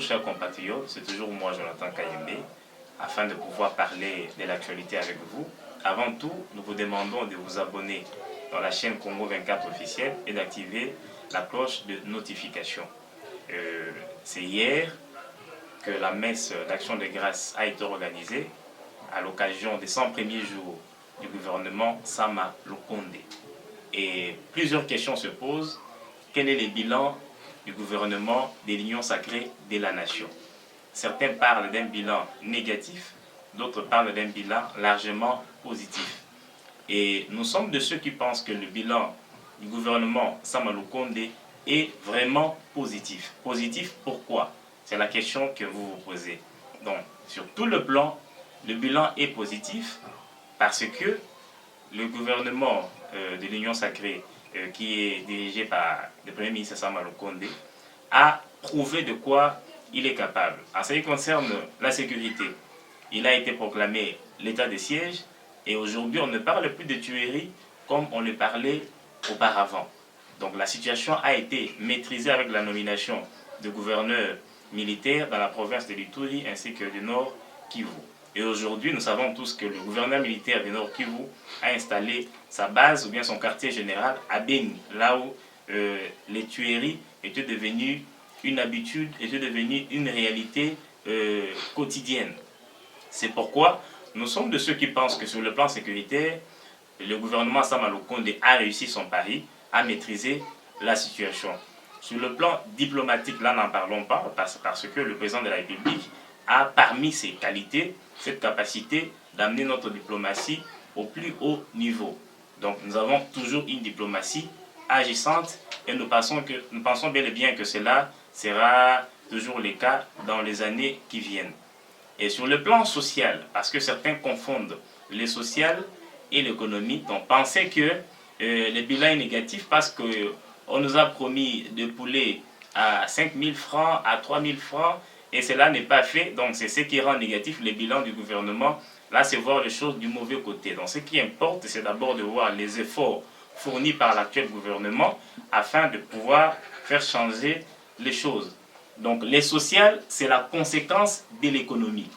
chers compatriotes, c'est toujours moi, Jonathan Kayembe, afin de pouvoir parler de l'actualité avec vous. Avant tout, nous vous demandons de vous abonner dans la chaîne Congo 24 officielle et d'activer la cloche de notification. C'est hier que la messe d'action de grâce a été organisée à l'occasion des 100 premiers jours du gouvernement Sama Lukonde. Et plusieurs questions se posent. Quel est le bilan du gouvernement de l'Union sacrée de la nation? Certains parlent d'un bilan négatif, d'autres parlent d'un bilan largement positif. Et nous sommes de ceux qui pensent que le bilan du gouvernement Sama Lukonde est vraiment positif. Positif pourquoi? C'est la question que vous vous posez. Donc, sur tout le plan, le bilan est positif parce que le gouvernement de l'Union sacrée, qui est dirigé par le Premier ministre Sama Lukonde, a prouvé de quoi il est capable. En ce qui concerne la sécurité, il a été proclamé l'état de siège et aujourd'hui on ne parle plus de tueries comme on le parlait auparavant. Donc la situation a été maîtrisée avec la nomination de gouverneurs militaires dans la province de l'Ituri ainsi que du Nord Kivu. Et aujourd'hui, nous savons tous que le gouverneur militaire du Nord Kivu a installé sa base ou bien son quartier général à Beni, là où les tueries étaient devenues une habitude, étaient devenues une réalité quotidienne. C'est pourquoi nous sommes de ceux qui pensent que sur le plan sécuritaire, le gouvernement Sama Lukonde a réussi son pari à maîtriser la situation. Sur le plan diplomatique, là n'en parlons pas parce que le président de la République a parmi ses qualités cette capacité d'amener notre diplomatie au plus haut niveau. Donc nous avons toujours une diplomatie agissante et nous pensons bel et bien que cela sera toujours le cas dans les années qui viennent. Et sur le plan social, parce que certains confondent le social et l'économie, donc penser que le bilan est négatif parce qu'on nous a promis de poulet à 5 000 francs, à 3 000 francs, et cela n'est pas fait, donc c'est ce qui rend négatif le bilan du gouvernement. Là, c'est voir les choses du mauvais côté. Donc ce qui importe, c'est d'abord de voir les efforts fournis par l'actuel gouvernement afin de pouvoir faire changer les choses. Donc les sociales, c'est la conséquence de l'économie.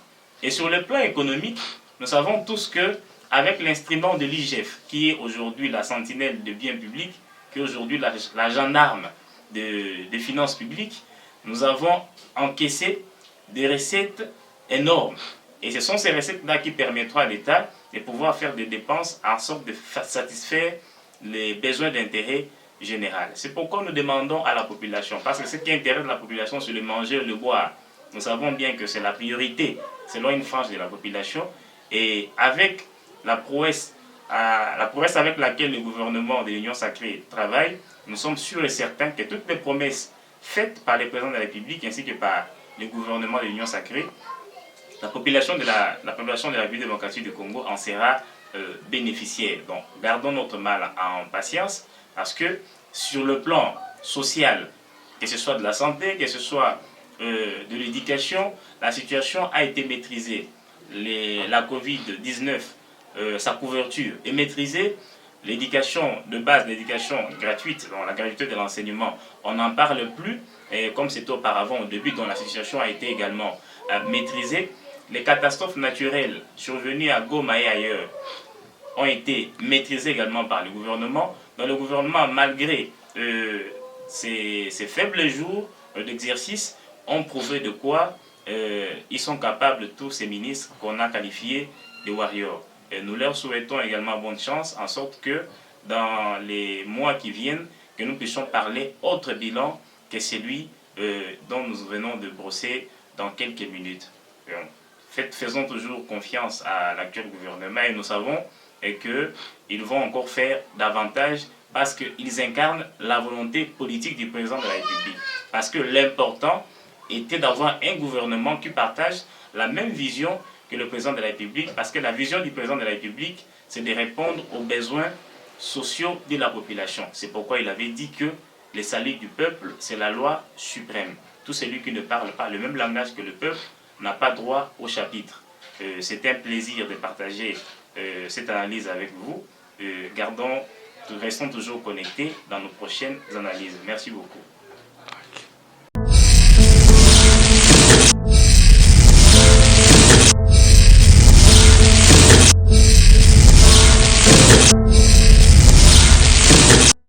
Et sur le plan économique, nous savons tous que avec l'instrument de l'IGF, qui est aujourd'hui la sentinelle de biens publics, qui est aujourd'hui la gendarme des finances publiques, nous avons encaissé des recettes énormes. Et ce sont ces recettes-là qui permettront à l'État de pouvoir faire des dépenses en sorte de satisfaire les besoins d'intérêt général. C'est pourquoi nous demandons à la population, parce que ce qui intéresse la population, c'est le manger et le boire. Nous savons bien que c'est la priorité selon une frange de la population. Et avec la prouesse avec laquelle le gouvernement de l'Union sacrée travaille, nous sommes sûrs et certains que toutes les promesses faites par le président de la République ainsi que par le gouvernement de l'Union sacrée, la population de la République démocratique du Congo en sera bénéficiaire. Donc gardons notre mal en patience parce que sur le plan social, que ce soit de la santé, que ce soit de l'éducation, la situation a été maîtrisée. La Covid-19, sa couverture est maîtrisée. L'éducation de base, l'éducation gratuite, donc la gratuité de l'enseignement, on n'en parle plus, et comme c'était auparavant au début, dont la situation a été également maîtrisée. Les catastrophes naturelles survenues à Goma et ailleurs ont été maîtrisées également par le gouvernement. Donc le gouvernement, malgré ces faibles jours d'exercice, ont prouvé de quoi ils sont capables, tous ces ministres qu'on a qualifiés de warriors. Et nous leur souhaitons également bonne chance, en sorte que dans les mois qui viennent, que nous puissions parler autre bilan que celui dont nous venons de brosser dans quelques minutes. Faisons toujours confiance à l'actuel gouvernement et nous savons qu'ils vont encore faire davantage parce qu'ils incarnent la volonté politique du président de la République. Parce que l'important était d'avoir un gouvernement qui partage la même vision que le président de la République, parce que la vision du président de la République, c'est de répondre aux besoins sociaux de la population. C'est pourquoi il avait dit que le salut du peuple, c'est la loi suprême. Tout celui qui ne parle pas le même langage que le peuple n'a pas droit au chapitre. C'est un plaisir de partager cette analyse avec vous. Restons toujours connectés dans nos prochaines analyses. Merci beaucoup.